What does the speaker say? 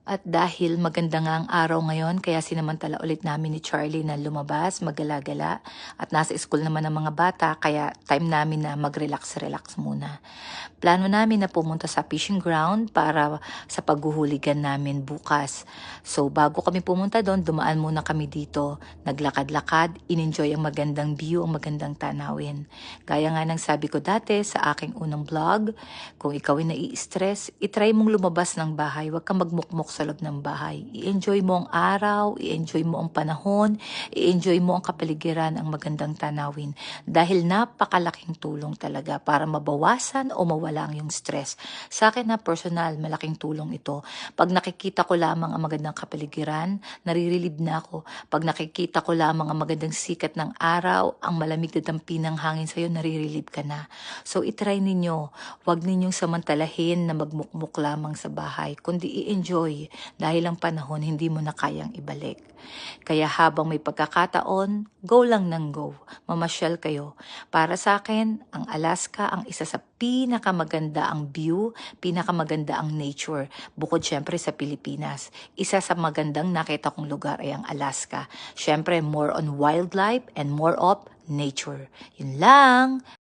At dahil maganda nga ang araw ngayon, kaya sinamantala ulit namin ni Charlie na lumabas, maggala-gala. At nasa school naman ang mga bata, kaya time namin na mag-relax-relax muna. Plano namin na pumunta sa fishing ground para sa paghuhuligan namin bukas. So bago kami pumunta doon, dumaan muna kami dito. Naglakad-lakad, in-enjoy ang magandang view, ang magandang tanawin. Gaya nga ng sabi ko dati sa aking unang vlog, kung ikaw ay nai-stress, itry mong lumabas ng bahay. Huwag kang magmukmok sa loob ng bahay. I-enjoy mo ang araw, i-enjoy mo ang panahon, i-enjoy mo ang kapaligiran, ang magandang tanawin. Dahil napakalaking tulong talaga para mabawasan o mawala ang iyong stress. Sa akin na personal, malaking tulong ito. Pag nakikita ko lamang ang magandang kapaligiran, narirelieve na ako. Pag nakikita ko lamang ang magandang sikat ng araw, ang malamig na dampi ng hangin sa'yo, narirelieve ka na. So itry ninyo, huwag ninyong samantalahin na magmukmuk lamang sa bahay, kundi i-enjoy dahil ang panahon hindi mo na kayang ibalik. Kaya habang may pagkakataon, go lang ng go. Mamasyal kayo. Para sa akin, ang Alaska ang isa sa pinakamaganda ang view, pinakamaganda ang nature. Bukod syempre sa Pilipinas. Isa sa magandang nakita kong lugar ay ang Alaska. Syempre more on wildlife and more of nature. Yun lang.